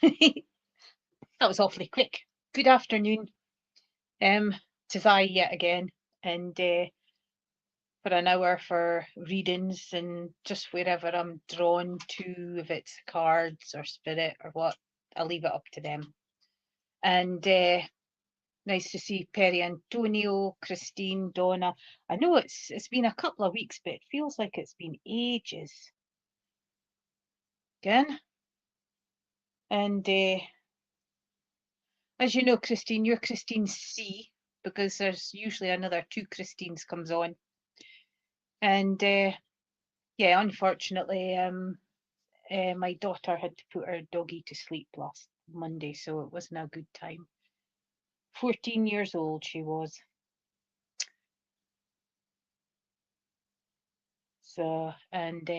That was awfully quick. Good afternoon. Tis I yet again, and for an hour for readings and just wherever I'm drawn to, if it's cards or spirit or what, I'll leave it up to them. And nice to see Perry Antonio, Christine, Donna. I know it's been a couple of weeks, but it feels like it's been ages. Again. And as you know, Christine, you're Christine C, because there's usually another 2 Christines comes on. And yeah, unfortunately, my daughter had to put her doggy to sleep last Monday, so it wasn't a good time. 14 years old she was. So, and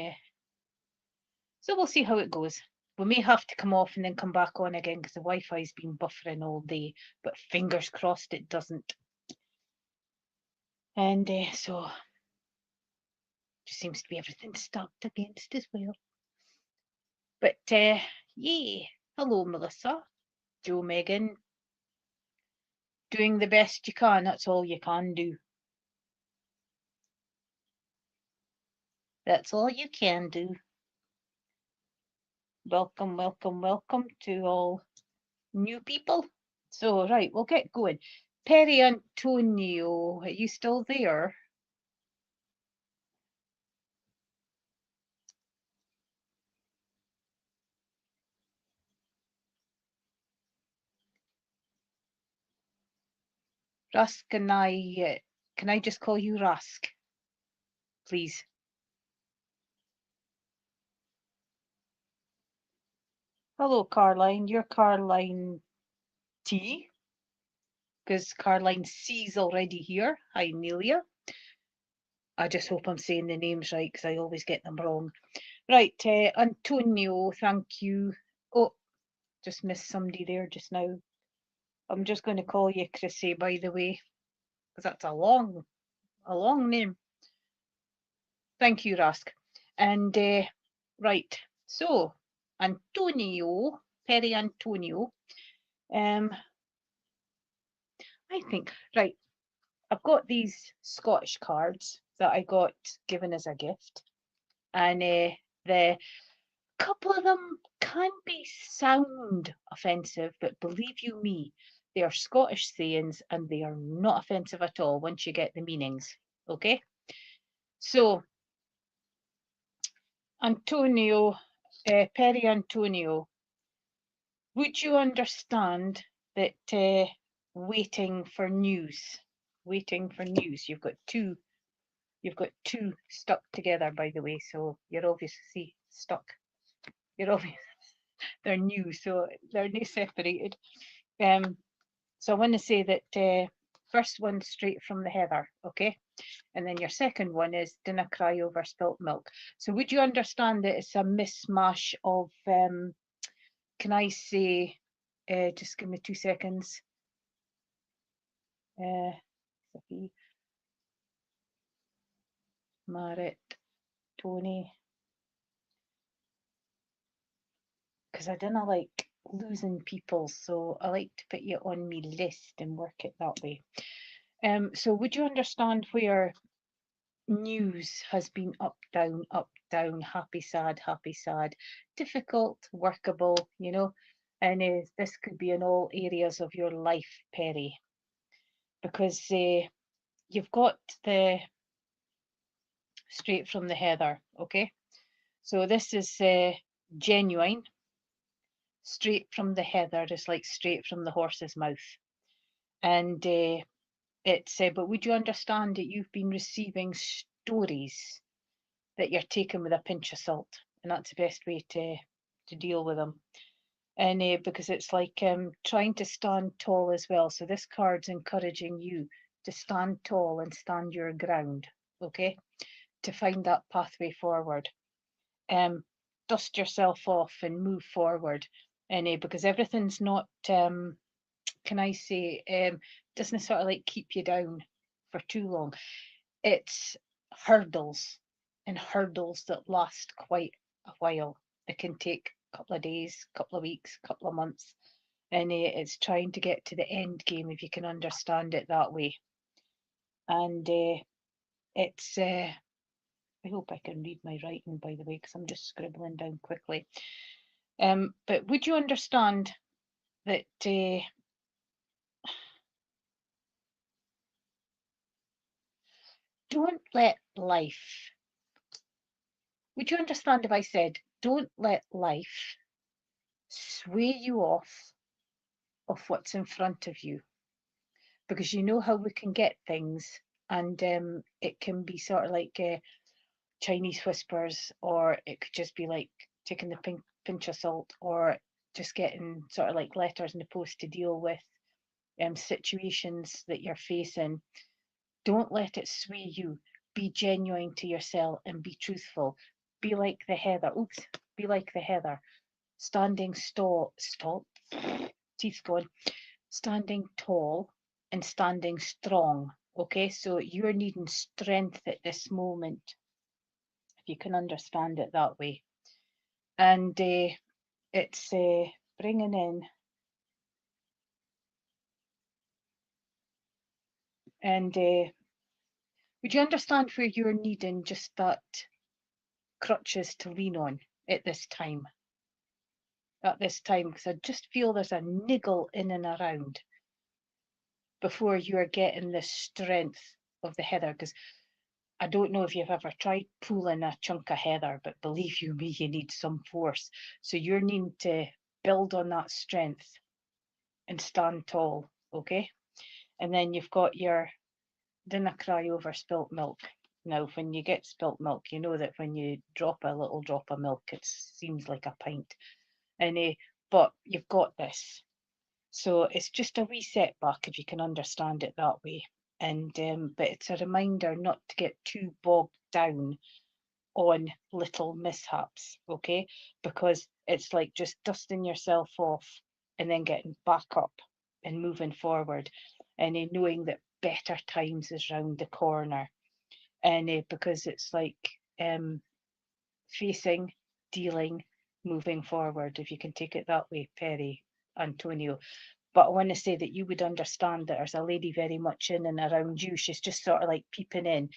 so we'll see how it goes. We may have to come off and then come back on again because the Wi-Fi's been buffering all day, but fingers crossed it doesn't. And so just seems to be everything stacked against as well. But yeah, hello Melissa, Joe, Megan. Doing the best you can, that's all you can do. That's all you can do. Welcome, welcome, welcome to all new people. So, right, we'll get going. Perry Antonio, are you still there? Rask, can I just call you Rask, please? Hello, Caroline. You're Caroline T, because Caroline C's already here. Hi, Nelia. I just hope I'm saying the names right, because I always get them wrong. Right, Antonio, thank you. Oh, just missed somebody there just now. I'm just going to call you Chrissy, by the way, because that's a long name. Thank you, Rask. And right, so Antonio, Perry Antonio. I think, right, I've got these Scottish cards that I got given as a gift, and the couple of them can sound offensive, but believe you me, they are Scottish sayings and they are not offensive at all once you get the meanings. Okay, so Antonio, Perry Antonio, would you understand that waiting for news? Waiting for news. You've got two stuck together, by the way, so you're obviously stuck. You're obviously they're new, so they're not separated. So I want to say that first one straight from the heather, okay? And then your second one is dinna cry over spilt milk. So would you understand that it's a mishmash of, can I say, just give me 2 seconds. Sophie, Marit, Tony, because I didn't like losing people, so I like to put you on me list and work it that way. So would you understand where news has been up, down, happy, sad, difficult, workable, you know, and this could be in all areas of your life, Perry, because you've got the straight from the heather, okay? So this is genuine. Straight from the heather is like straight from the horse's mouth. And it's, but would you understand that you've been receiving stories that you're taking with a pinch of salt? And that's the best way to deal with them. And because it's like trying to stand tall as well. So this card's encouraging you to stand tall and stand your ground, okay? To find that pathway forward. Dust yourself off and move forward. And because everything's not, can I say, doesn't sort of like keep you down for too long. It's hurdles, and hurdles that last quite a while. It can take couple of days, couple of weeks, couple of months, and it's trying to get to the end game, if you can understand it that way. And it's I hope I can read my writing, by the way, because I'm just scribbling down quickly. But would you understand that don't let life, would you understand if I said, don't let life sway you off of what's in front of you? Because you know how we can get things, and it can be sort of like Chinese whispers, or it could just be like taking the pinch of salt, or just getting sort of like letters in the post to deal with situations that you're facing. Don't let it sway you. Be genuine to yourself and be truthful. Be like the heather. Oops. Be like the heather. Standing teeth gone. Standing tall and standing strong. Okay, so you're needing strength at this moment, if you can understand it that way. And it's bringing in, and would you understand where you're needing just that crutches to lean on at this time? At this time, because I just feel there's a niggle in and around before you're getting the strength of the heather. Because I don't know if you've ever tried pulling a chunk of heather, but believe you me, you need some force. So you're needing to build on that strength and stand tall, okay? And then you've got your dinna cry over spilt milk. Now, when you get spilt milk, you know that when you drop a little drop of milk, it seems like a pint. And but you've got this. So it's just a wee setback, if you can understand it that way. And but it's a reminder not to get too bogged down on little mishaps, okay? Because it's like just dusting yourself off and then getting back up and moving forward, and knowing that better times is round the corner. And because it's like facing, dealing, moving forward, if you can take it that way, Perry, Antonio. But I want to say that you would understand that there's a lady very much in and around you. She's just sort of like peeping in.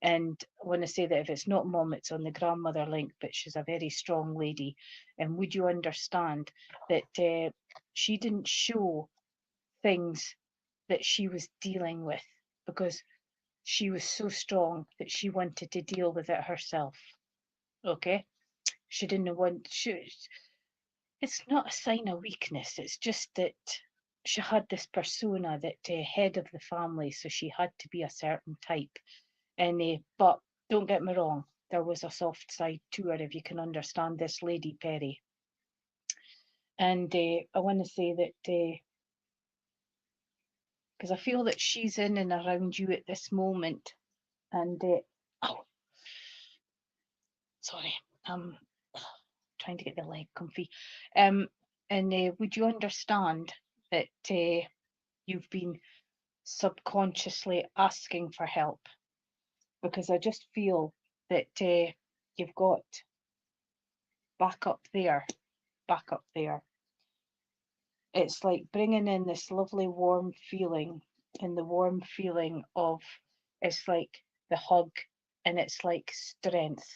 And I want to say that if it's not mum, it's on the grandmother link, but she's a very strong lady. And would you understand that she didn't show things that she was dealing with, because she was so strong that she wanted to deal with it herself. Okay? She didn't want, it's not a sign of weakness. It's just that she had this persona, that head of the family, so she had to be a certain type. And but don't get me wrong, there was a soft side to her, if you can understand this lady, Perry. And I want to say that because I feel that she's in and around you at this moment. And oh, sorry, I'm trying to get the leg comfy. And would you understand that you've been subconsciously asking for help? Because I just feel that you've got back up there. It's like bringing in this lovely warm feeling, and the warm feeling of, it's like the hug, and it's like strength.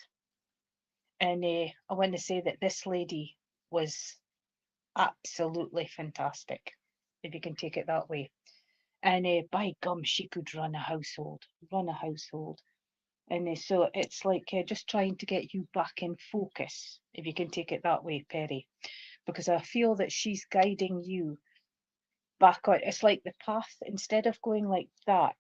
And I want to say that this lady was absolutely fantastic, if you can take it that way. And by gum, she could run a household. And so it's like just trying to get you back in focus, if you can take it that way, Perry, because I feel that she's guiding you back on. It's like the path, instead of going like that,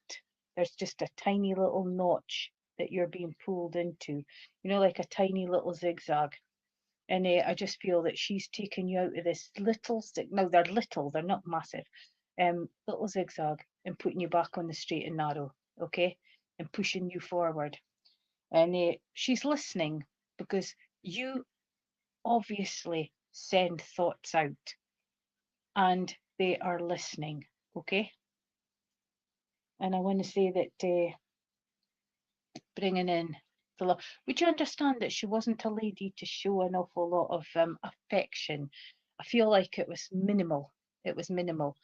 there's just a tiny little notch that you're being pulled into, like a tiny little zigzag. And I just feel that she's taken you out of this little, no, they're little, they're not massive, little zigzag, and putting you back on the straight and narrow, okay, and pushing you forward. And she's listening, because you obviously send thoughts out, and they are listening, okay? And I want to say that bringing in to love. Would you understand that she wasn't a lady to show an awful lot of affection? I feel like it was minimal. It was minimal.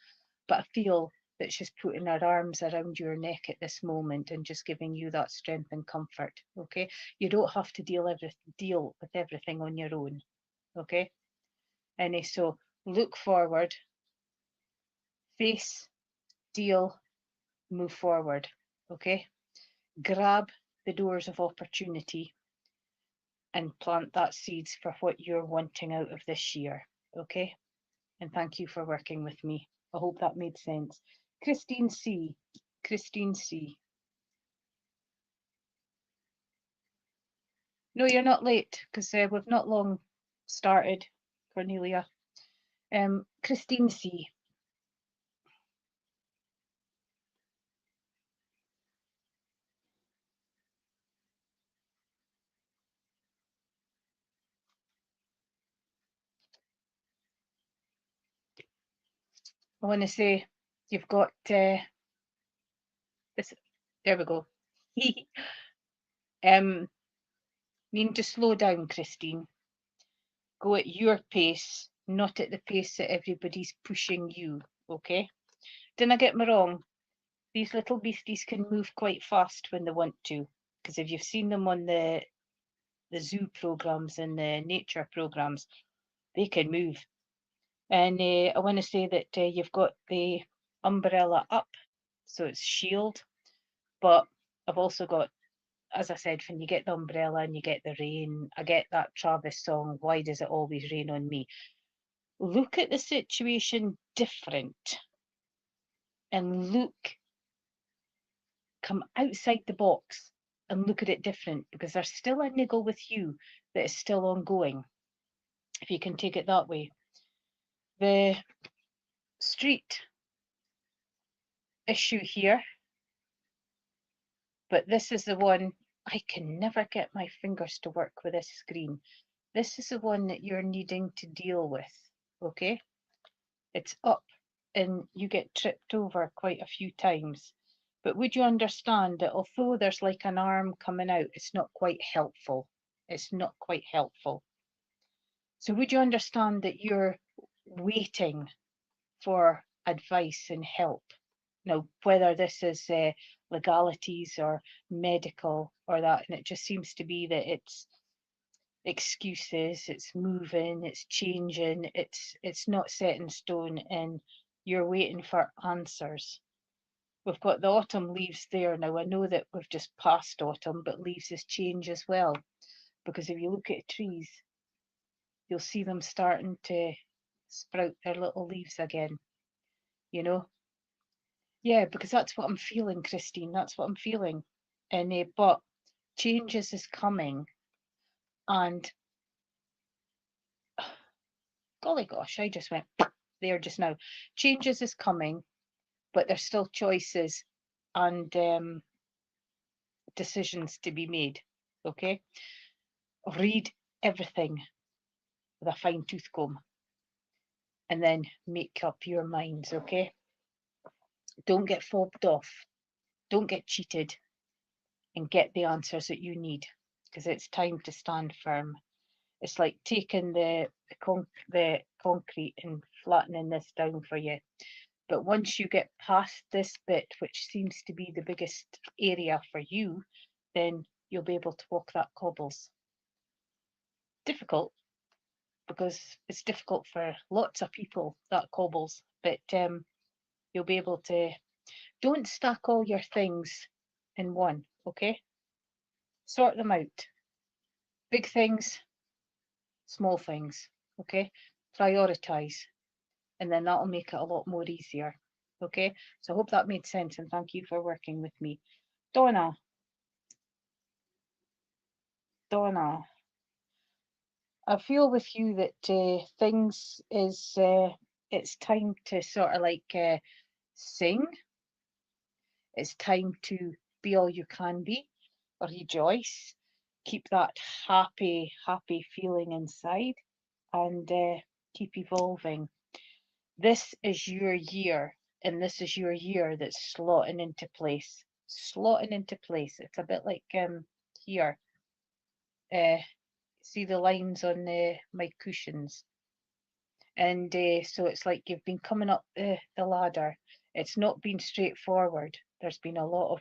But I feel that she's putting her arms around your neck at this moment and just giving you that strength and comfort. Okay, you don't have to deal with everything on your own. Okay, and so look forward, face, deal, move forward. Okay, grab the doors of opportunity and plant that seeds for what you're wanting out of this year. Okay, and thank you for working with me. I hope that made sense. Christine C. Christine C. No, you're not late, because we've not long started, Cornelia. Christine C. I want to say you've got this. There we go. Need to slow down, Christine. Go at your pace, not at the pace that everybody's pushing you. Okay? Didn't get me wrong. These little beasties can move quite fast when they want to, because if you've seen them on the zoo programs and the nature programs, they can move. And I want to say that you've got the umbrella up, so it's shield. But I've also got, as I said, when you get the umbrella and you get the rain, I get that Travis song, Why Does It Always Rain on Me? Look at the situation different and come outside the box and look at it different, because there's still a niggle with you that is still ongoing, if you can take it that way. The street issue here, but this is the one I can never get my fingers to work with this screen. This is the one that you're needing to deal with. Okay, it's up and you get tripped over quite a few times, but would you understand that although there's like an arm coming out, it's not quite helpful. It's not quite helpful. So would you understand that you're waiting for advice and help? Now, whether this is legalities or medical or that, and it just seems to be that it's excuses, it's moving, it's changing, it's not set in stone, and you're waiting for answers. We've got the autumn leaves there now. I know that we've just passed autumn, but leaves is change as well, because if you look at trees, you'll see them starting to sprout their little leaves again, you know. Yeah, because that's what I'm feeling, Christine. That's what I'm feeling. And but changes is coming, and golly gosh, I just went there just now. Changes is coming, but there's still choices and decisions to be made. Okay, read everything with a fine tooth comb, and then make up your minds. Okay, don't get fobbed off, don't get cheated, and get the answers that you need, because it's time to stand firm. It's like taking the concrete and flattening this down for you. But once you get past this bit, which seems to be the biggest area for you, then you'll be able to walk that cobbles. Difficult, because it's difficult for lots of people, that cobbles, but you'll be able to. Don't stack all your things in one, okay? Sort them out. Big things, small things, okay? Prioritize, and then that'll make it a lot more easier, okay? So I hope that made sense, and thank you for working with me. Donna, I feel with you that things is, it's time to sort of like sing. It's time to be all you can be, rejoice, keep that happy feeling inside, and keep evolving. This is your year, and this is your year that's slotting into place. Slotting into place. It's a bit like here. see the lines on my cushions, and so it's like you've been coming up the ladder. It's not been straightforward. There's been a lot of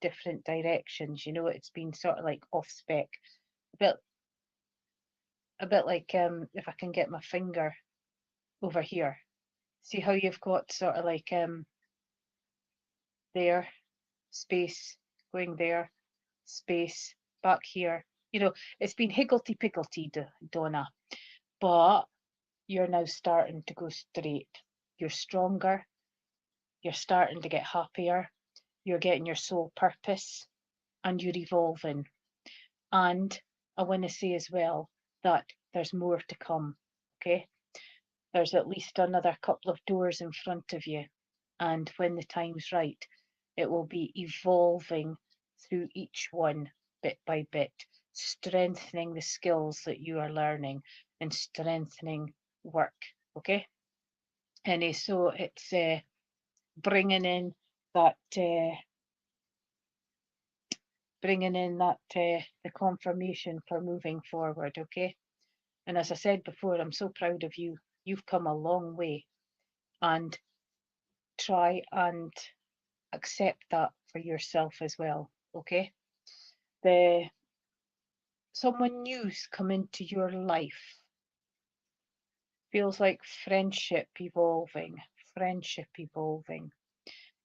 different directions, you know. It's been sort of like off spec, a bit like if I can get my finger over here, see how you've got sort of like there, space, going there, space, back here, you know. It's been higgledy-piggledy, Donna, but you're now starting to go straight. You're stronger, you're starting to get happier, you're getting your soul purpose, and you're evolving. And I want to say as well that there's more to come, okay? There's at least another couple of doors in front of you, and when the time's right, it will be evolving through each one bit by bit, strengthening the skills that you are learning and strengthening work, okay? And so it's bringing in that the confirmation for moving forward, okay? And as I said before, I'm so proud of you. You've come a long way, and try and accept that for yourself as well, okay? Someone new's come into your life. Feels like friendship evolving.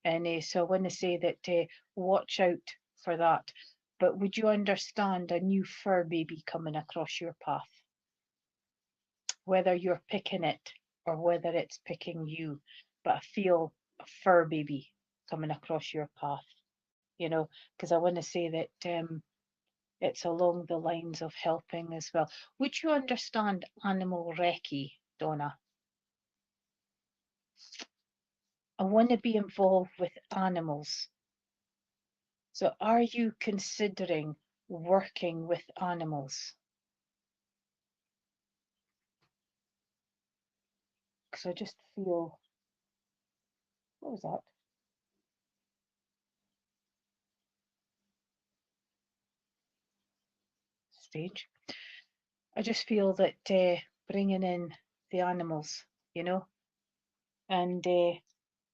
And so I want to say that watch out for that. But would you understand a new fur baby coming across your path? Whether you're picking it or whether it's picking you, but I feel a fur baby coming across your path, you know, because I want to say that it's along the lines of helping as well. Would you understand animal recce, Donna? I want to be involved with animals. So are you considering working with animals? Because I just feel, what was that? Strange. I just feel that bringing in the animals, you know, and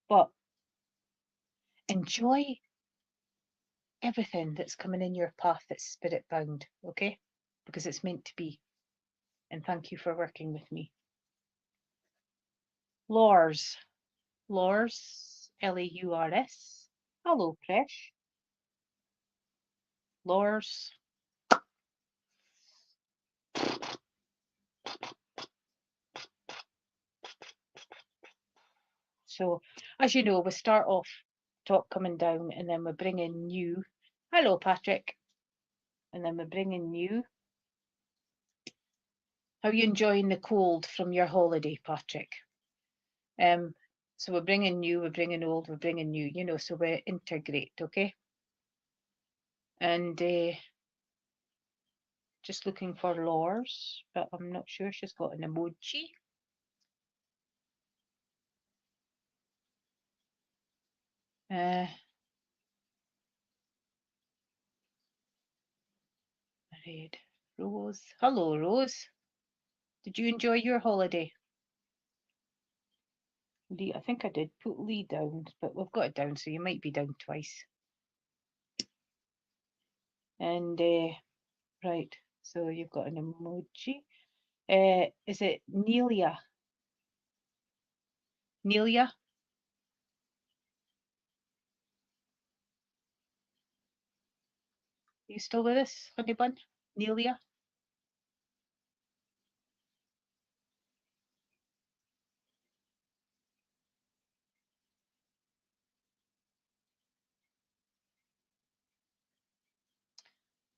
but enjoy everything that's coming in your path that's spirit bound, okay? Because it's meant to be. And thank you for working with me. Lors, Laurs. Hello, Presh. Lors. So, as you know, we start off top coming down, and then we bring in new. Hello, Patrick. And then we bring in new. How are you enjoying the cold from your holiday, Patrick? So we're bringing new, we're bringing old, we're bringing new, you know, so we integrate, okay? And just looking for Lors, but I'm not sure she's got an emoji. Red Rose. Hello, Rose. Did you enjoy your holiday? Lee, I think I did put Lee down, but we've got it down, so you might be down twice. And right, so you've got an emoji. Is it Nelia? Nelia? Are you still with us, honey bun? Nelia?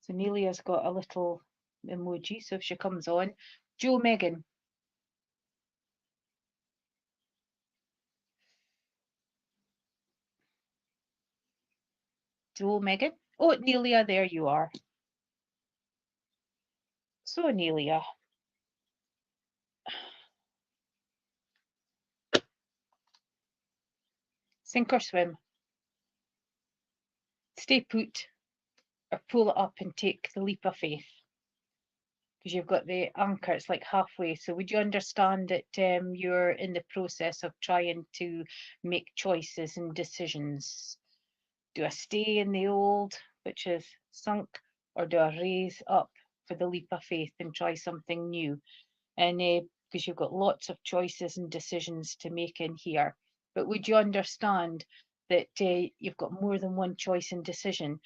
So Nelia's got a little emoji, so if she comes on. Joe Megan. Joe Megan. Oh, Nelia, there you are. So Nelia. Sink or swim. Stay put or pull it up and take the leap of faith. because you've got the anchor, it's like halfway. So would you understand that you're in the process of trying to make choices and decisions? Do I stay in the old, which is sunk, or do I raise up for the leap of faith and try something new? And because you've got lots of choices and decisions to make in here. But would you understand that you've got more than one choice and decision,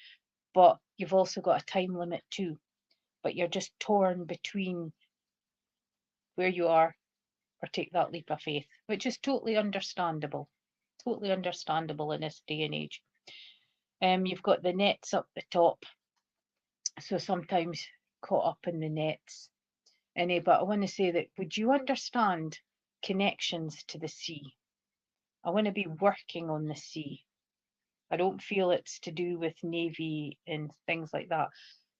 but you've also got a time limit too? But you're just torn between where you are or take that leap of faith, which is totally understandable. Totally understandable in this day and age. You've got the nets up the top, so sometimes caught up in the nets. But I want to say that, would you understand connections to the sea? I want to be working on the sea. I don't feel it's to do with navy and things like that,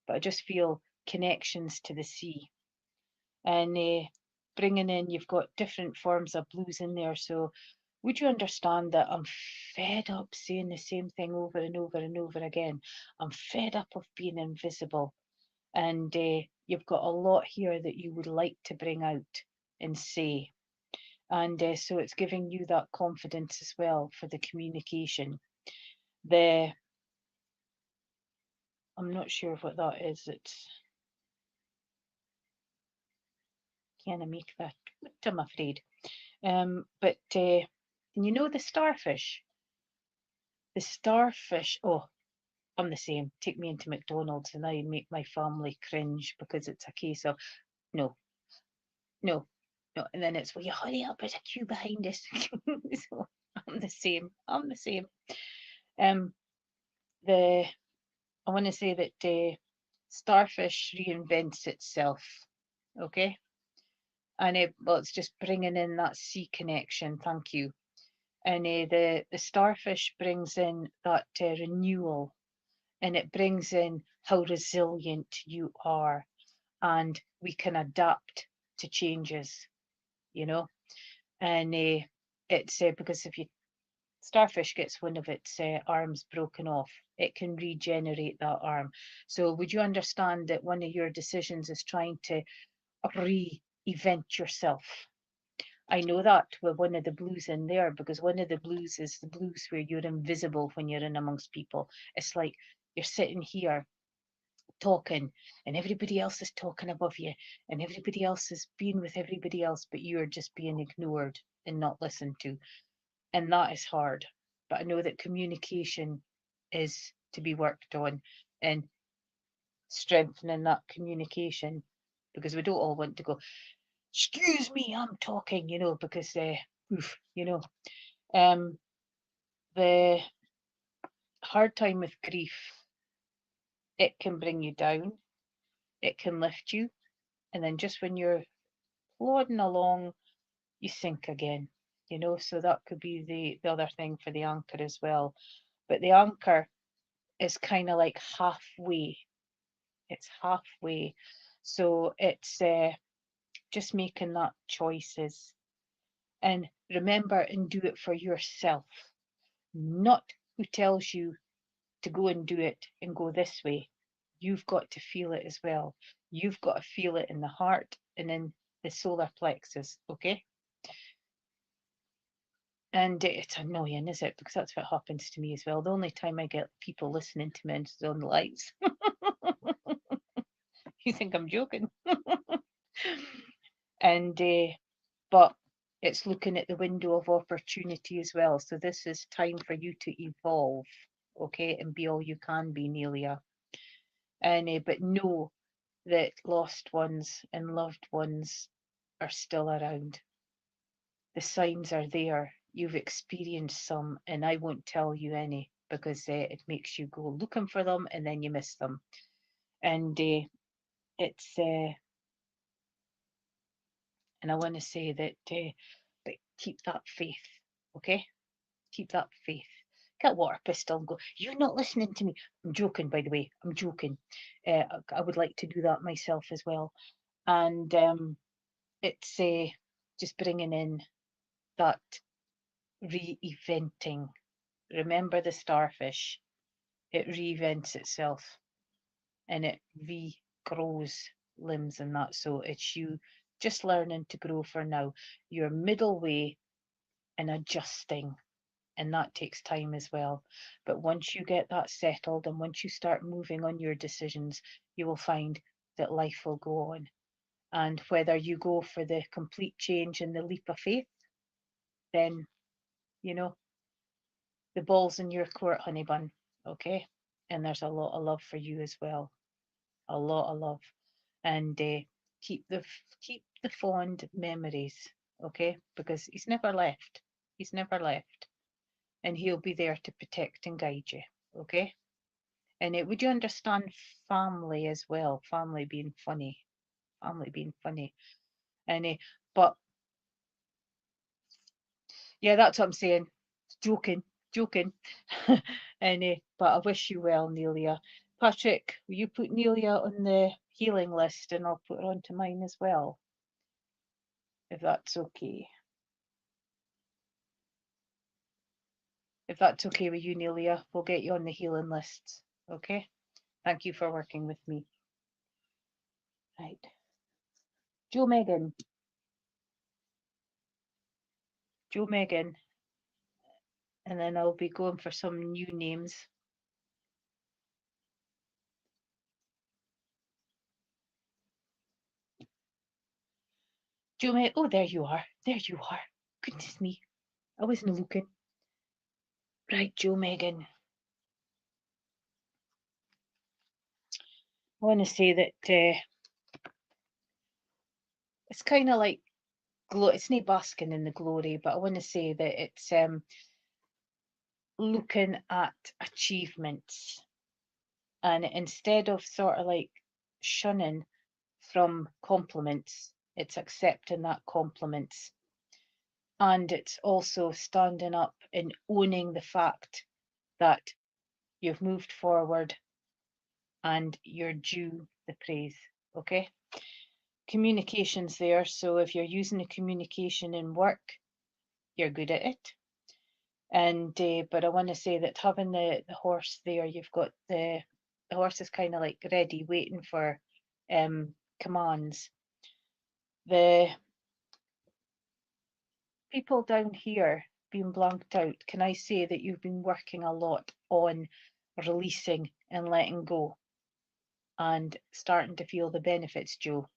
but I just feel connections to the sea. And bringing in, you've got different forms of blues in there. So would you understand that I'm fed up saying the same thing over and over and over again? I'm fed up of being invisible. And you've got a lot here that you would like to bring out and say. And so it's giving you that confidence as well for the communication. I'm not sure what that is. It's, can I make that? I'm afraid. But you know the starfish? The starfish, oh, I'm the same. Take me into McDonald's and I make my family cringe because it's a case of no, no, no. And then it's, will you hurry up? There's a queue behind us. So I'm the same. I'm the same. I want to say that starfish reinvents itself. Okay. And well, it's just bringing in that sea connection. Thank you. And the starfish brings in that renewal, and it brings in how resilient you are, and we can adapt to changes, you know. And it's because if you starfish gets one of its arms broken off, it can regenerate that arm. So would you understand that one of your decisions is trying to re-event yourself? I know that with one of the blues in there, because one of the blues is the blues where you're invisible when you're in amongst people. It's like you're sitting here talking and everybody else is talking above you and everybody else is being with everybody else, but you're just being ignored and not listened to. And that is hard. But I know that communication is to be worked on, and strengthening that communication, because we don't all want to go, excuse me, I'm talking, you know, because oof, you know. The hard time with grief, it can bring you down, it can lift you, and then just when you're plodding along, you sink again, you know. So that could be the other thing for the anchor as well. But the anchor is kind of like halfway. It's halfway. So it's just making that choices. And remember, and do it for yourself, not who tells you to go and do it and go this way. You've got to feel it as well. You've got to feel it in the heart and in the solar plexus, okay? And it's annoying, is it? Because that's what happens to me as well. The only time I get people listening to me is on the lights. You think I'm joking? And but it's looking at the window of opportunity as well. So this is time for you to evolve, okay, and be all you can be, Nelia. And but know that lost ones and loved ones are still around. The signs are there. You've experienced some, and I won't tell you any because it makes you go looking for them and then you miss them. And it's and I want to say that but keep that faith, okay? Keep that faith. Get a water pistol and go, you're not listening to me. I'm joking, by the way. I'm joking. I would like to do that myself as well. And it's just bringing in that re-eventing. Remember the starfish. It re-events itself and it regrows limbs and that. So it's you just learning to grow for now. Your middle way in adjusting, and that takes time as well. But once you get that settled and once you start moving on your decisions, you will find that life will go on. And whether you go for the complete change and the leap of faith, then, you know, the ball's in your court, honey bun. Okay? And there's a lot of love for you as well. A lot of love. And keep the fond memories, okay? Because he's never left. He's never left. And he'll be there to protect and guide you, okay? And would you understand family as well? Family being funny. Family being funny. And but yeah, that's what I'm saying. Joking, joking. And but I wish you well, Nelia. Patrick, will you put Nelia on the healing list and I'll put her onto mine as well, if that's okay. If that's okay with you, Nelia, we'll get you on the healing lists. Okay? Thank you for working with me. Right. Joe Megan. Joe Megan. And then I'll be going for some new names. Joe Megan. Oh, there you are. There you are. Goodness me. I wasn't looking. Right, Joe Megan. I want to say that it's kind of like it's not basking in the glory, but I want to say that it's looking at achievements, and instead of sort of like shunning from compliments, it's accepting that compliments, and it's also standing up and owning the fact that you've moved forward and you're due the praise. Okay, communication's there, so if you're using the communication in work, you're good at it. And but I want to say that having the horse there, you've got the horse is kind of like ready, waiting for commands. The people down here being blanked out, can I say that you've been working a lot on releasing and letting go and starting to feel the benefits, Joe,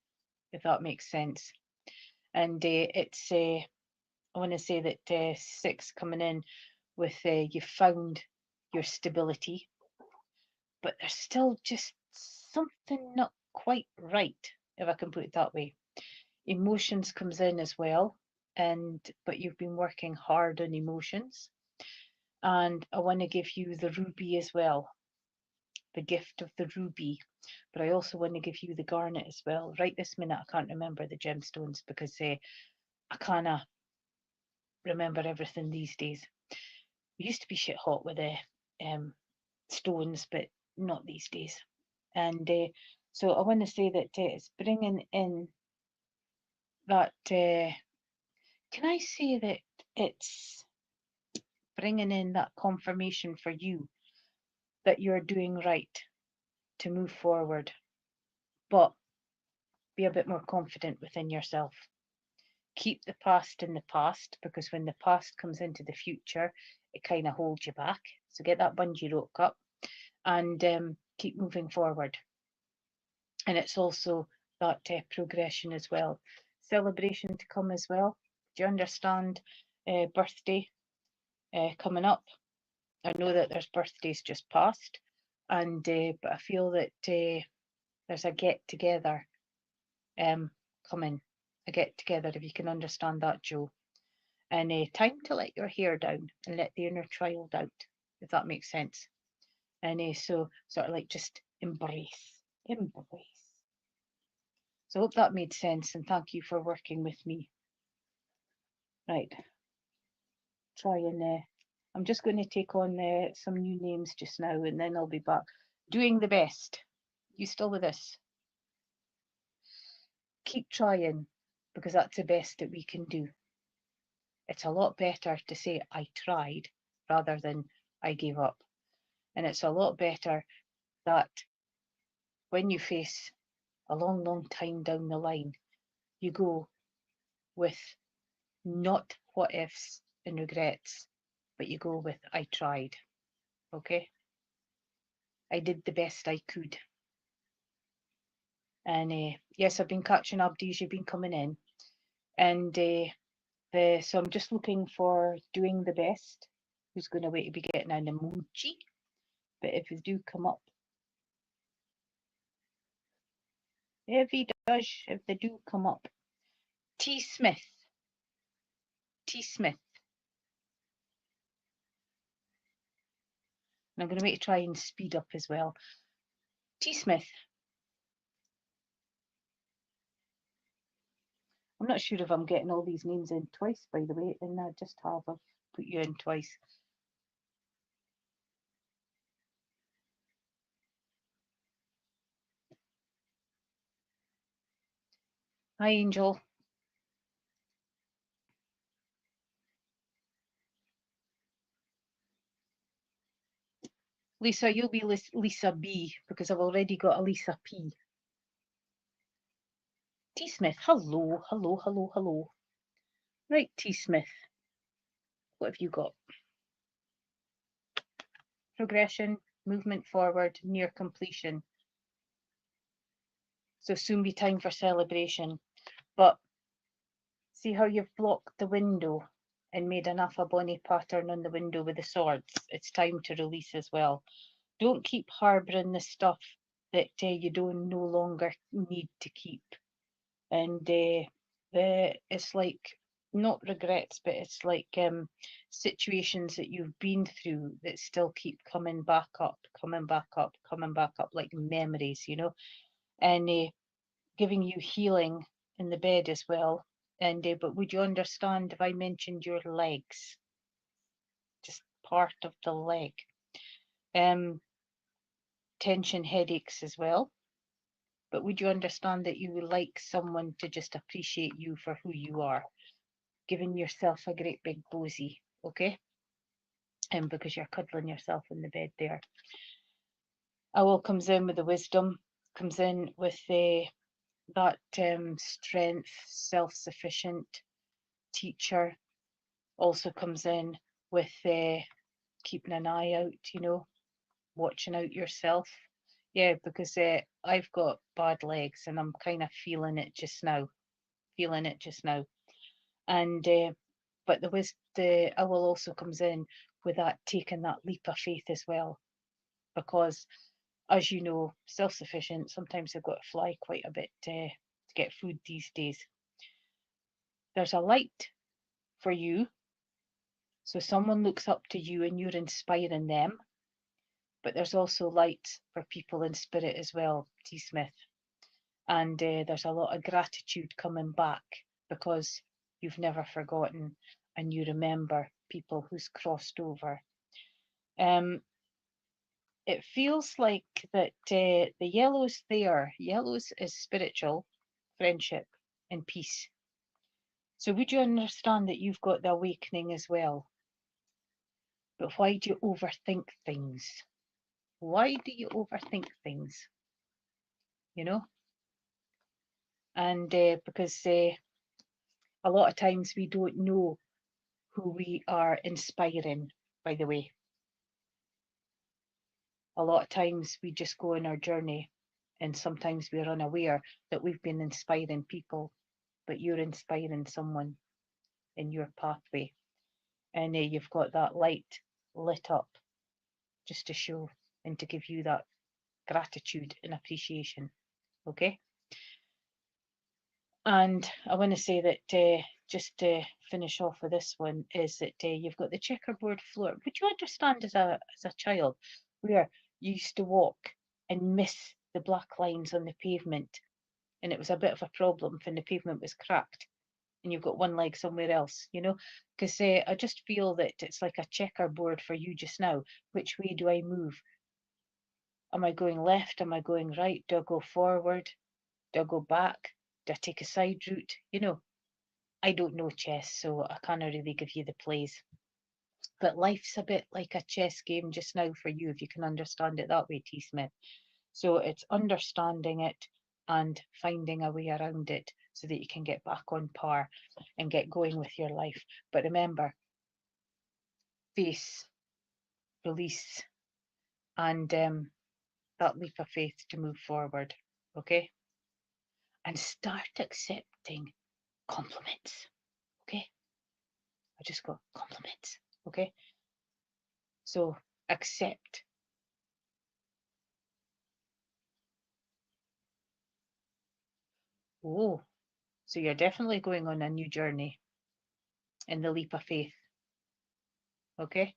if that makes sense. And it's I want to say that 6 coming in with you found your stability, but there's still just something not quite right, if I can put it that way. Emotions comes in as well, but you've been working hard on emotions. And I want to give you the ruby as well, the gift of the ruby, but I also want to give you the garnet as well. Right this minute I can't remember the gemstones because I kind of remember everything these days. We used to be shit hot with the stones, but not these days. And so I want to say that it's bringing in that. Can I say that it's bringing in that confirmation for you that you're doing right to move forward, but be a bit more confident within yourself. Keep the past in the past, because when the past comes into the future, it kind of holds you back. So get that bungee rope up and keep moving forward. And it's also that progression as well. Celebration to come as well. Do you understand? Birthday coming up. I know that there's birthdays just past, and but I feel that there's a get together coming. A get together, if you can understand that, Joe. And time to let your hair down and let the inner child out, if that makes sense. And so sort of like just embrace. So I hope that made sense, and thank you for working with me. Right. Try and I'm just going to take on some new names just now, and then I'll be back. Doing the best. You still with us? Keep trying, because that's the best that we can do. It's a lot better to say I tried rather than I gave up. And it's a lot better that when you face a long, long time down the line, you go with not what ifs and regrets, but you go with I tried. Okay? I did the best I could. And yes, I've been catching updates, you've been coming in. And so I'm just looking for doing the best. Who's going to wait to be getting an emoji? But if you do come up, if he does, if they do come up, T Smith, T Smith. And I'm going to wait to try and speed up as well. T Smith. I'm not sure if I'm getting all these names in twice, by the way, and I just have. I've put you in twice. Hi, Angel. Lisa, you'll be Lisa B, because I've already got a Lisa P. T Smith, hello, hello, hello, hello. Right, T Smith, what have you got? Progression, movement forward, near completion. So soon be time for celebration. But see how you've blocked the window and made enough a bonny pattern on the window with the swords. It's time to release as well. Don't keep harbouring the stuff that you don't no longer need to keep. And it's like, not regrets, but it's like situations that you've been through that still keep coming back up, coming back up, coming back up, like memories, you know, and giving you healing in the bed as well. And but would you understand if I mentioned your legs, just part of the leg? Tension, headaches as well. But would you understand that you would like someone to just appreciate you for who you are? Giving yourself a great big bosie, okay? And because you're cuddling yourself in the bed there. Owl comes in with the wisdom, comes in with that strength, self-sufficient teacher, also comes in with keeping an eye out, you know, watching out yourself. Yeah, because I've got bad legs and I'm kind of feeling it just now, And but the owl also comes in with that taking that leap of faith as well, because as you know, self-sufficient. Sometimes I've got to fly quite a bit to get food these days. There's a light for you, so someone looks up to you and you're inspiring them. But there's also light for people in spirit as well, T. Smith. And there's a lot of gratitude coming back because you've never forgotten and you remember people who's crossed over. It feels like that the yellow's there. Yellows is spiritual, friendship, and peace. So would you understand that you've got the awakening as well? But why do you overthink things? Why do you overthink things? You know? And because a lot of times we don't know who we are inspiring, by the way. A lot of times we just go on our journey and sometimes we're unaware that we've been inspiring people, but you're inspiring someone in your pathway. And you've got that light lit up just to show and to give you that gratitude and appreciation. Okay? And I want to say that just to finish off with this one is that you've got the checkerboard floor. Would you understand as a child where you used to walk and miss the black lines on the pavement, and it was a bit of a problem when the pavement was cracked and you've got one leg somewhere else, you know? Because I just feel that it's like a checkerboard for you just now. Which way do I move? Am I going left? Am I going right? Do I go forward? Do I go back? Do I take a side route? You know, I don't know chess, so I can't really give you the plays. But life's a bit like a chess game just now for you, if you can understand it that way, T. Smith. So it's understanding it, and finding a way around it so that you can get back on par and get going with your life. But remember, face, release, and that leap of faith to move forward, okay? And start accepting compliments, okay? I just got compliments, okay? So accept. Oh, so you're definitely going on a new journey in the leap of faith, okay?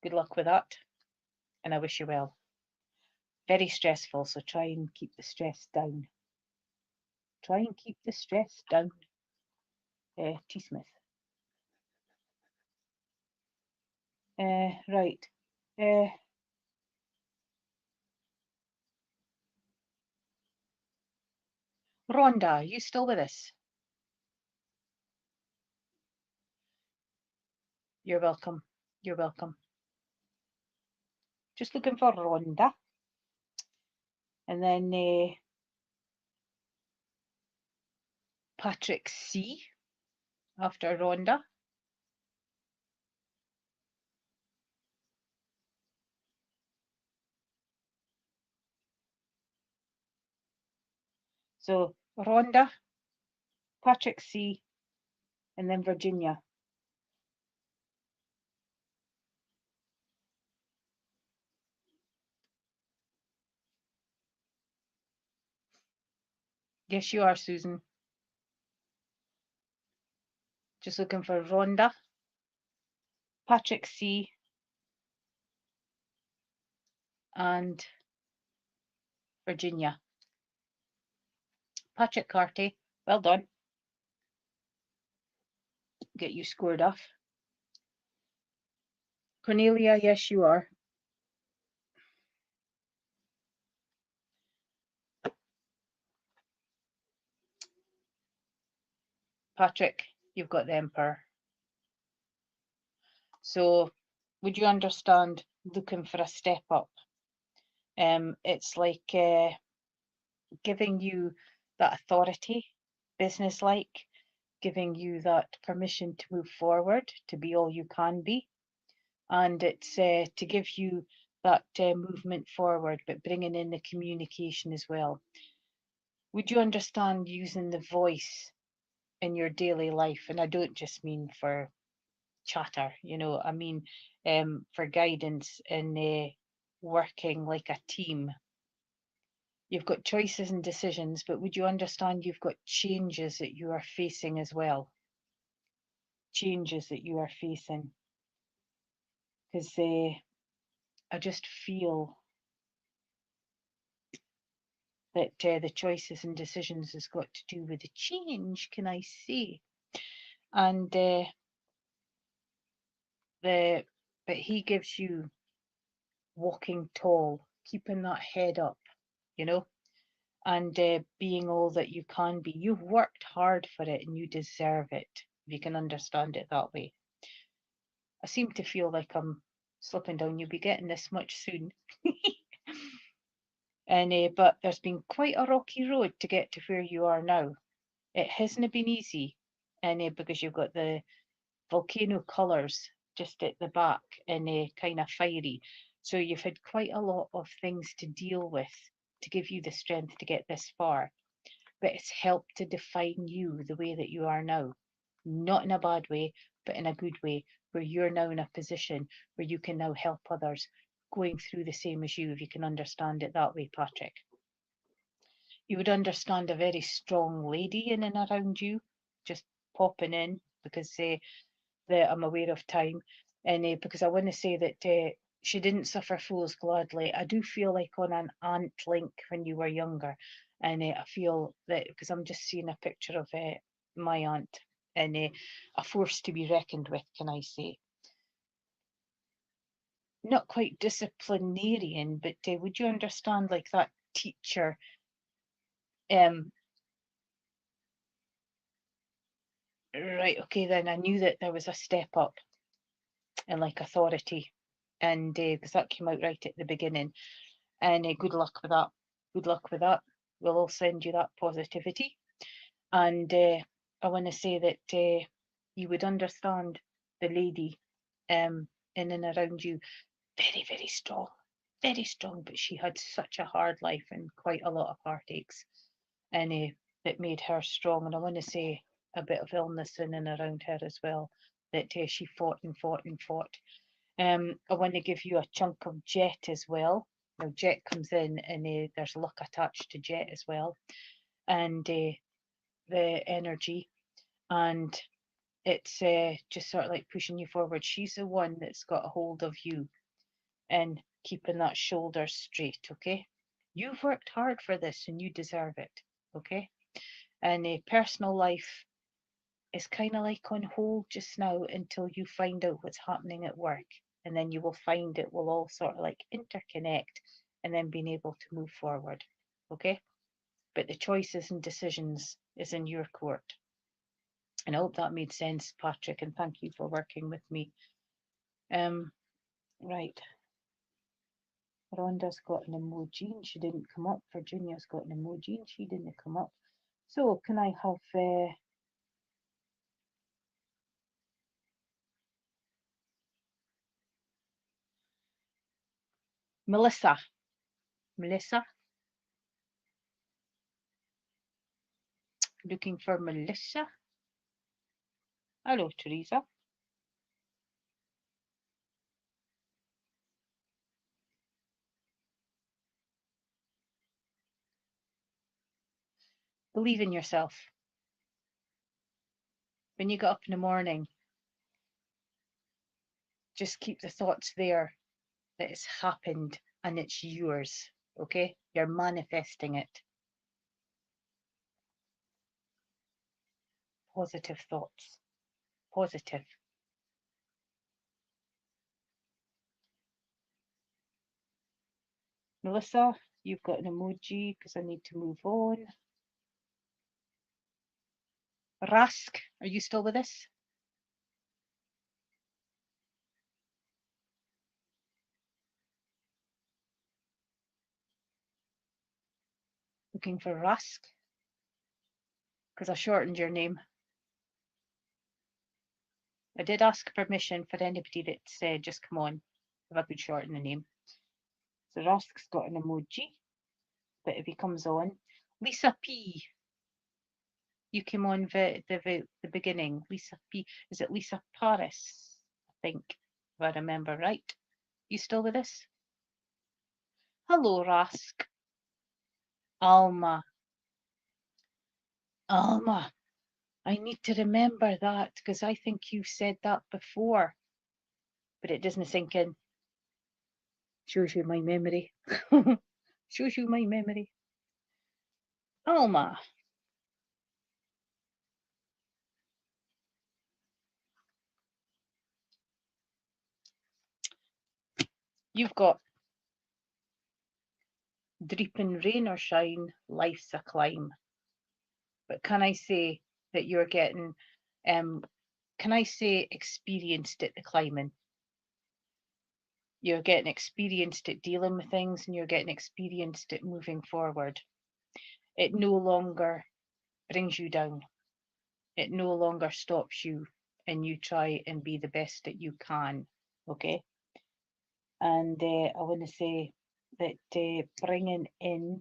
Good luck with that, and I wish you well. Very stressful, so try and keep the stress down. Try and keep the stress down. T. Smith. Right. Rhonda, are you still with us? You're welcome. You're welcome. Just looking for Rhonda. And then Patrick C. after Rhonda. So Rhonda, Patrick C, and then Virginia. Yes, you are, Susan. Just looking for Rhonda, Patrick C, and Virginia. Patrick Carty, well done. Get you scored off. Cornelia, yes, you are. Patrick, you've got the Emperor. So would you understand looking for a step up? It's like giving you that authority, business-like, giving you that permission to move forward, to be all you can be. And it's to give you that movement forward, but bringing in the communication as well. Would you understand using the voice in your daily life? And I don't just mean for chatter, you know, I mean for guidance in working like a team. You've got choices and decisions, but would you understand you've got changes that you are facing as well? Changes that you are facing. Because I just feel that the choices and decisions has got to do with the change, can I say? And but he gives you walking tall, keeping that head up, you know, and being all that you can be. You've worked hard for it and you deserve it, if you can understand it that way. I seem to feel like I'm slipping down. You'll be getting this much soon. And but there's been quite a rocky road to get to where you are now. It hasn't been easy, and because you've got the volcano colours just at the back and kind of fiery. So you've had quite a lot of things to deal with to give you the strength to get this far. But it's helped to define you the way that you are now. Not in a bad way, but in a good way, where you're now in a position where you can now help others going through the same as you, if you can understand it that way, Patrick. You would understand a very strong lady in and around you, just popping in, because I'm aware of time, and because I want to say that she didn't suffer fools gladly. I do feel like on an aunt link when you were younger, and I feel that because I'm just seeing a picture of my aunt, and a force to be reckoned with, can I say? Not quite disciplinarian, but would you understand like that teacher? Right, okay, then I knew that there was a step up in like authority, and because that came out right at the beginning. And good luck with that. Good luck with that. will all send you that positivity. And I want to say that you would understand the lady in and around you. Very, very strong, but she had such a hard life and quite a lot of heartaches, and that made her strong. And I want to say a bit of illness in and around her as well, that she fought and fought and fought. I want to give you a chunk of jet as well. Now, jet comes in, and there's luck attached to jet as well, and the energy, and it's just sort of like pushing you forward. She's the one that's got a hold of you and keeping that shoulder straight, okay? You've worked hard for this and you deserve it, okay? And a personal life is kind of like on hold just now until you find out what's happening at work. And then you will find it will all sort of like interconnect and then being able to move forward, okay? But the choices and decisions is in your court. And I hope that made sense, Patrick, and thank you for working with me. Right. Rhonda's got an emoji and she didn't come up. Virginia's got an emoji and she didn't come up. So can I have Melissa? Melissa? Looking for Melissa? Hello, Teresa. Believe in yourself. When you get up in the morning, just keep the thoughts there that it's happened and it's yours, okay? You're manifesting it. Positive thoughts. Positive. Melissa, you've got an emoji because I need to move on. Rask, are you still with us? Looking for Rask? Because I shortened your name. I did ask permission for anybody that's just come on, if I could shorten the name. So Rask's got an emoji, but if he comes on, Lisa P. You came on the beginning. Lisa P. Is it Lisa Paris? I think, if I remember right. You still with us? Hello, Rask. Alma. Alma. I need to remember that because I think you've said that before, but it doesn't sink in. Shows you my memory. Shows you my memory. Alma. You've got dreeping rain or shine, life's a climb. But can I say that you're getting, can I say experienced at the climbing? You're getting experienced at dealing with things and you're getting experienced at moving forward. It no longer brings you down. It no longer stops you and you try and be the best that you can, okay? And I want to say that bringing in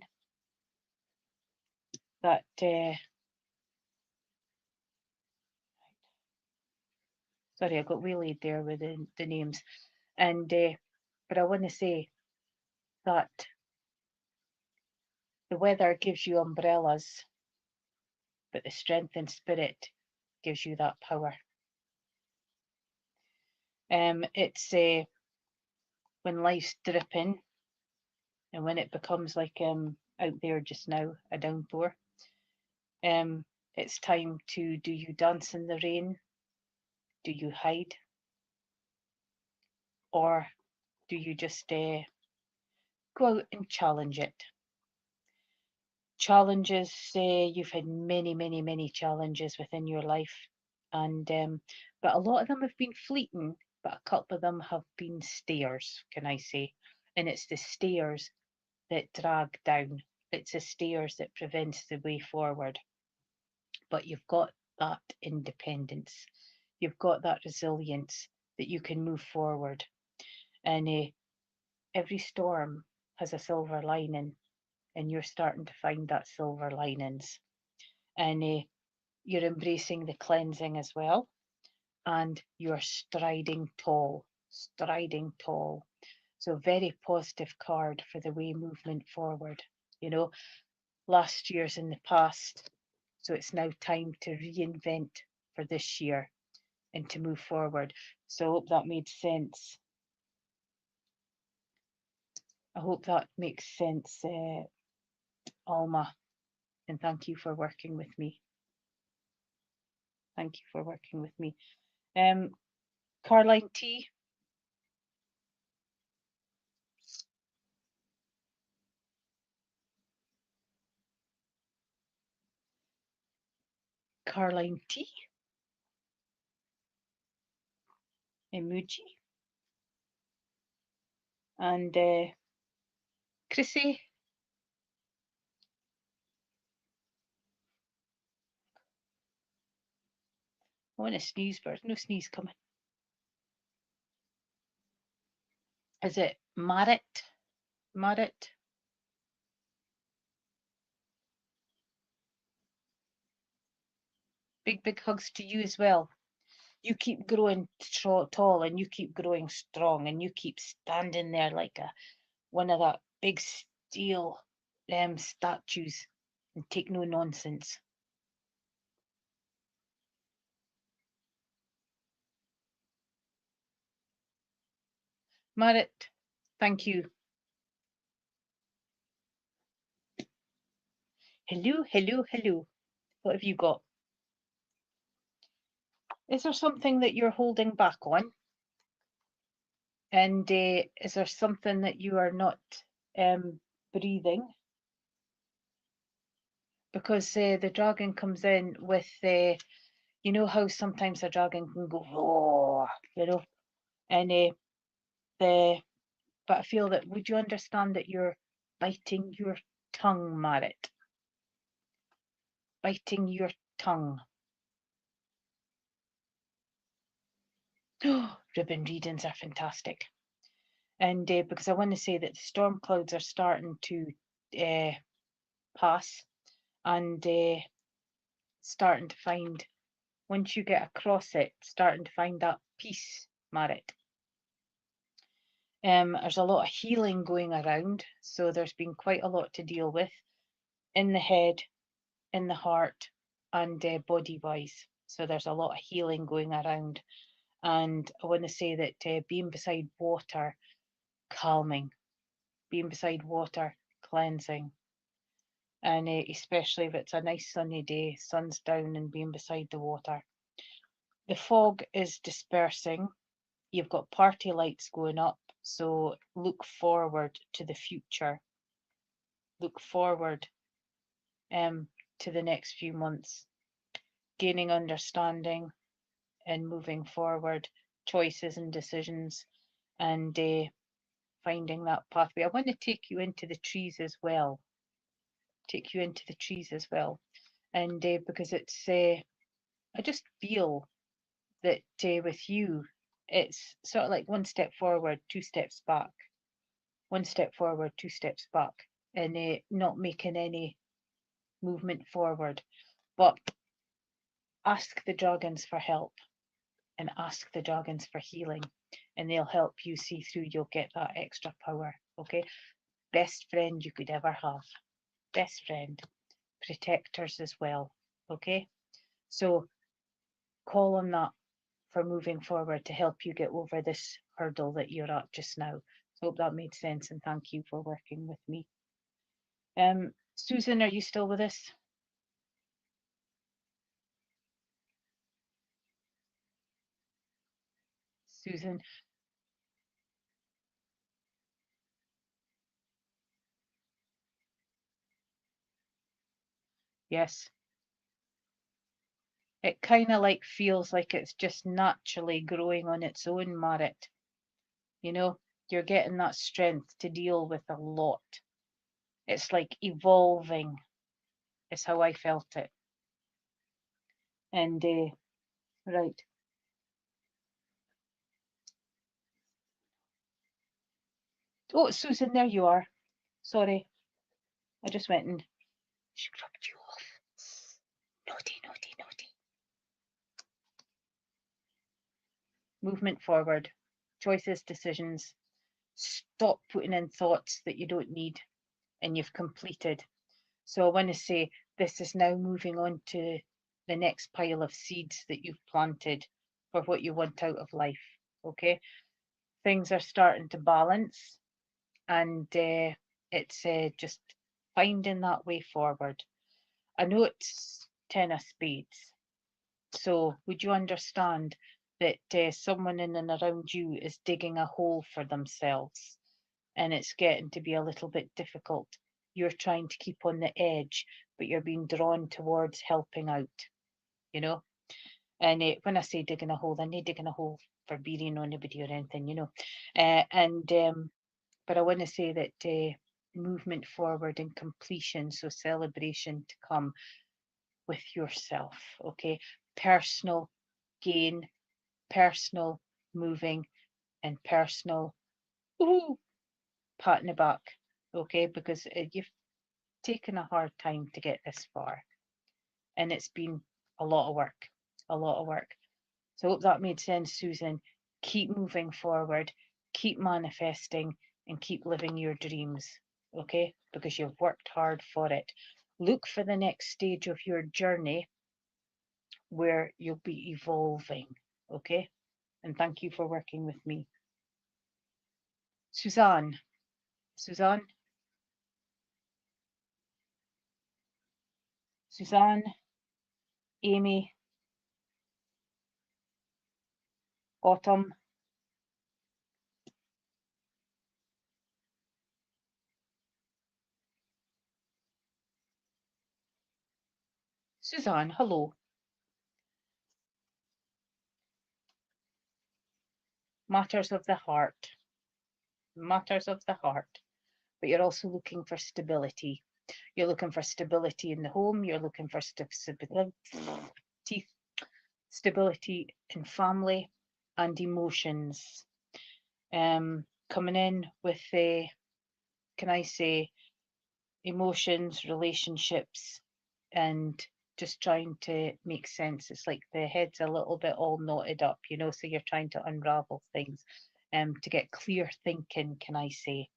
that sorry, I got waylaid there with the names, and but I want to say that the weather gives you umbrellas, but the strength and spirit gives you that power. It's when life's dripping and when it becomes like out there just now a downpour. It's time to, do you dance in the rain? Do you hide? Or do you just go out and challenge it? Challenges, you've had many, many, many challenges within your life, and but a lot of them have been fleeting, but a couple of them have been stairs, can I say? And it's the stairs that drag down. It's the stairs that prevents the way forward. But you've got that independence. You've got that resilience that you can move forward. And every storm has a silver lining, and you're starting to find that silver linings. And you're embracing the cleansing as well. And you're striding tall, striding tall. So, very positive card for the way movement forward. You know, last year's in the past. So, it's now time to reinvent for this year and to move forward. So, I hope that made sense. I hope that makes sense, Alma. And thank you for working with me. Thank you for working with me. Caroline T. Caroline T. Emoji. And Chrissy. I want to sneeze, but there's no sneeze coming. Is it Marit? Marit? Big, big hugs to you as well. You keep growing tall, and you keep growing strong, and you keep standing there like one of that big steel statues, and take no nonsense. Marit, thank you. Hello, hello, hello. What have you got? Is there something that you're holding back on? And is there something that you are not breathing? Because the dragon comes in with, you know how sometimes a dragon can go, roar, you know, and but I feel that, would you understand that you're biting your tongue, Marit? Biting your tongue. Ribbon readings are fantastic. And because I want to say that the storm clouds are starting to pass, and starting to find, once you get across it, starting to find that peace, Marit. There's a lot of healing going around, so there's been quite a lot to deal with in the head, in the heart, and body wise. So there's a lot of healing going around. And I want to say that being beside water, calming, being beside water, cleansing. And especially if it's a nice sunny day, sun's down, and being beside the water. The fog is dispersing. You've got party lights going up, so look forward to the future. Look forward to the next few months, gaining understanding and moving forward, choices and decisions, and finding that pathway. I want to take you into the trees as well. Take you into the trees as well. And because it's, I just feel that with you, it's sort of like one step forward, two steps back. One step forward, two steps back, and not making any movement forward. But ask the dragons for help, and ask the dragons for healing, and they'll help you see through. You'll get that extra power. Okay, best friend you could ever have. Best friend. Protectors as well. Okay, so call on that for moving forward to help you get over this hurdle that you're at just now. So hope that made sense, and thank you for working with me. Susan, are you still with us? Susan? Yes. It kind of like feels like it's just naturally growing on its own, Marit. You know, you're getting that strength to deal with a lot. It's like evolving, is how I felt it. And right. Oh, Susan, there you are. Sorry, I just went and scrubbed you off. Naughty, naughty, naughty. Movement forward. Choices, decisions. Stop putting in thoughts that you don't need and you've completed. So I want to say this is now moving on to the next pile of seeds that you've planted for what you want out of life. Okay, things are starting to balance, and it's just finding that way forward. I know it's 10 of spades, so would you understand that someone in and around you is digging a hole for themselves, and it's getting to be a little bit difficult? You're trying to keep on the edge, but you're being drawn towards helping out, you know? And when I say digging a hole, I'm not digging a hole for burying anybody or anything, you know? But I want to say that movement forward and completion, so celebration to come with yourself, okay? Personal gain, personal moving, and personal ooh, pat in the back, okay? Because you've taken a hard time to get this far, and it's been a lot of work, a lot of work. So I hope that made sense, Susan. Keep moving forward, keep manifesting, and keep living your dreams, okay? Because you've worked hard for it. Look for the next stage of your journey where you'll be evolving, okay? And thank you for working with me. Suzanne, Suzanne, Suzanne, Amy, Autumn, Suzanne, hello. Matters of the heart, matters of the heart, but you're also looking for stability. You're looking for stability in the home, you're looking for stability in family and emotions. Coming in with can I say, emotions, relationships, and just trying to make sense. It's like the head's a little bit all knotted up, you know, so you're trying to unravel things to get clear thinking, can I say.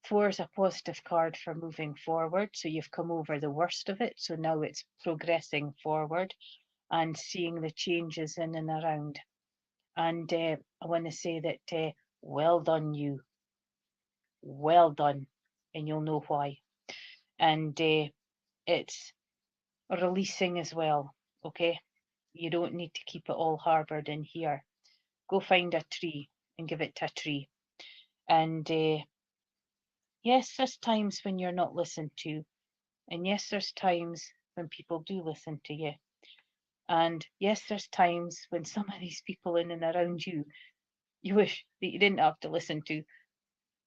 Four is a positive card for moving forward. So you've come over the worst of it. So now it's progressing forward and seeing the changes in and around. And I want to say that well done, you. Well done. And you'll know why. And it's releasing as well. Okay. You don't need to keep it all harbored in here. Go find a tree and give it to a tree. And yes, there's times when you're not listened to. And yes, there's times when people do listen to you. And yes, there's times when some of these people in and around you, you wish that you didn't have to listen to.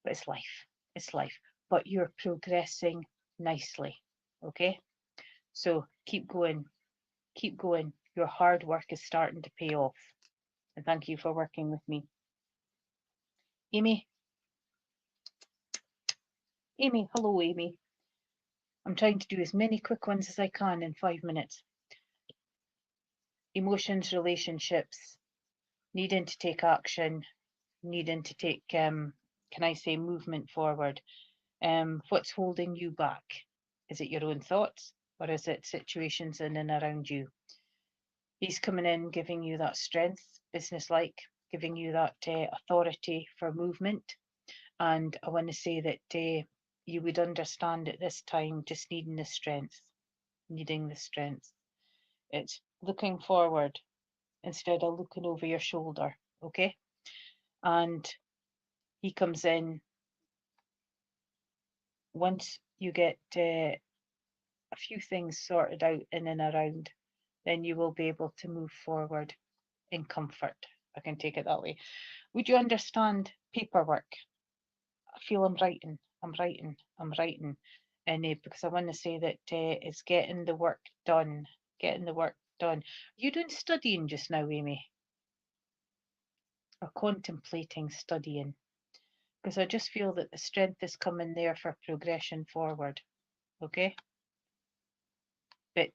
But it's life. It's life. But you're progressing nicely. Okay? So keep going. Keep going. Your hard work is starting to pay off. And thank you for working with me. Amy? Amy, hello, Amy. I'm trying to do as many quick ones as I can in 5 minutes. Emotions, relationships, needing to take action, needing to take, can I say, movement forward. What's holding you back? Is it your own thoughts, or is it situations in and around you? He's coming in, giving you that strength, business-like, giving you that authority for movement. And I want to say that you would understand at this time just needing the strength, needing the strength. It's looking forward instead of looking over your shoulder, okay? And he comes in once you get a few things sorted out in and around, then you will be able to move forward in comfort. I can take it that way. Would you understand paperwork? I feel I'm writing. I'm writing, and because I want to say that it's getting the work done, getting the work done. Are you doing studying just now, Amy? Or contemplating studying? Because I just feel that the strength is coming there for progression forward. Okay? But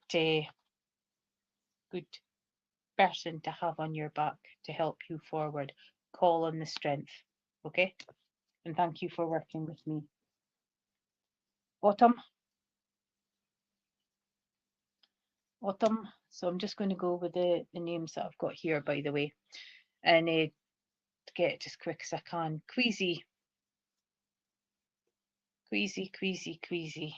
good person to have on your back to help you forward. Call on the strength. Okay? And thank you for working with me. Autumn. Autumn. So I'm just going to go with the names that I've got here, by the way, and to get it as quick as I can. Queasy. Queasy, queasy, queasy.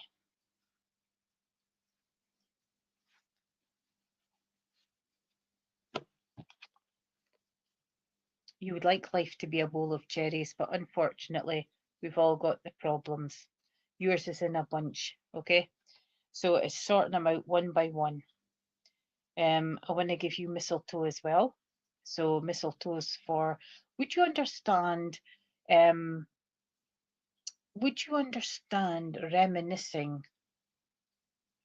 You would like life to be a bowl of cherries, but unfortunately, we've all got the problems. Yours is in a bunch, okay? So it's sorting them out one by one. I want to give you mistletoe as well. So mistletoe's for, would you understand, reminiscing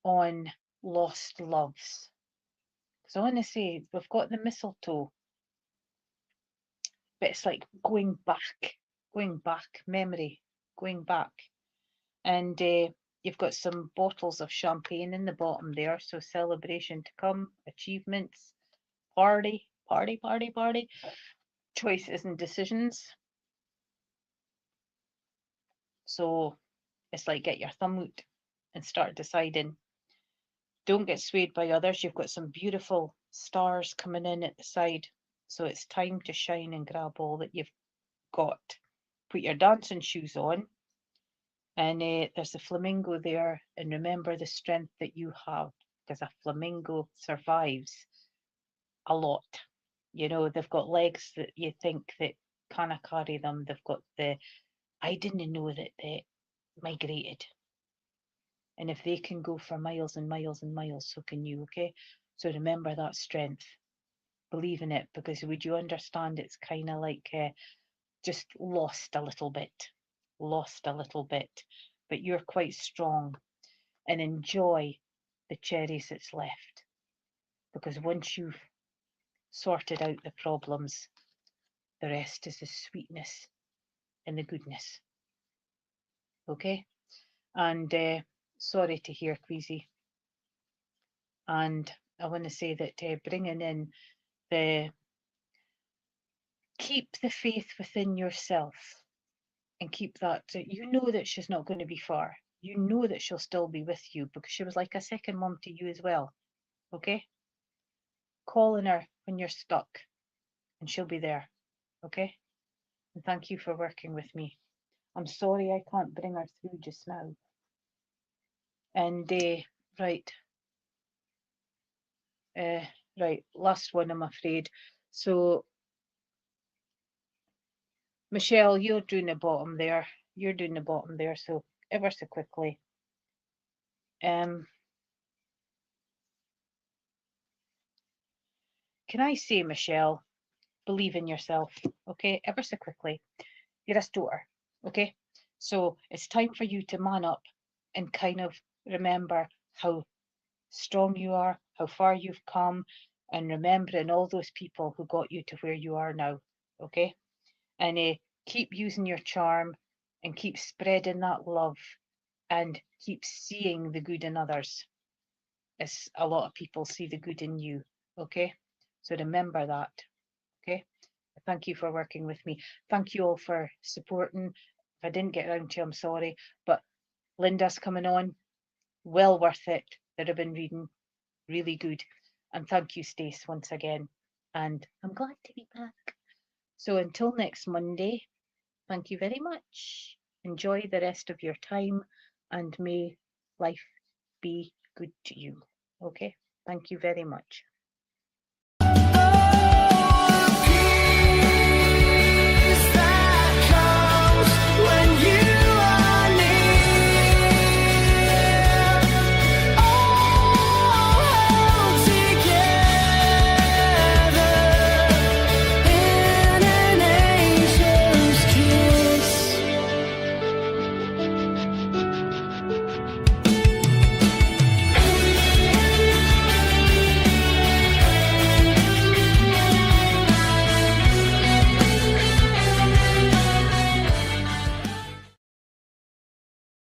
on lost loves? Because I want to say we've got the mistletoe, but it's like going back, memory, going back. And you've got some bottles of champagne in the bottom there, so celebration to come, achievements, party, choices and decisions. So it's like get your thumb out and start deciding. Don't get swayed by others. You've got some beautiful stars coming in at the side, so it's time to shine and grab all that you've got. Put your dancing shoes on, and there's a flamingo there, and remember the strength that you have, because a flamingo survives a lot. You know, they've got legs that you think that can't carry them. They've got I didn't know that they migrated, and if they can go for miles and miles and miles, so can you. Okay, so remember that strength, believe in it, because would you understand, it's kind of like just lost a little bit, but you're quite strong, and enjoy the cherries that's left, because once you've sorted out the problems, the rest is the sweetness and the goodness. Okay? And sorry to hear, Queasy. And I want to say that bringing in keep the faith within yourself, and keep that, you know that she's not going to be far. You know that she'll still be with you, because she was like a second mom to you as well. Okay? Call on her when you're stuck, and she'll be there. Okay? And thank you for working with me. I'm sorry I can't bring her through just now. And right, last one, I'm afraid. So Michelle, you're doing the bottom there. So ever so quickly. Can I say, Michelle, believe in yourself, okay? Ever so quickly. You're a storer, okay? So it's time for you to man up and kind of remember how strong you are, how far you've come, and remembering all those people who got you to where you are now, okay? And keep using your charm, and keep spreading that love, and keep seeing the good in others, as a lot of people see the good in you, okay? So remember that, okay? Thank you for working with me. Thank you all for supporting. If I didn't get around to you, I'm sorry, but Linda's coming on, well worth it. The ribbon reading, really good. And thank you, Stace, once again. And I'm glad to be back. So until next Monday, thank you very much. Enjoy the rest of your time, and may life be good to you. Okay? Thank you very much.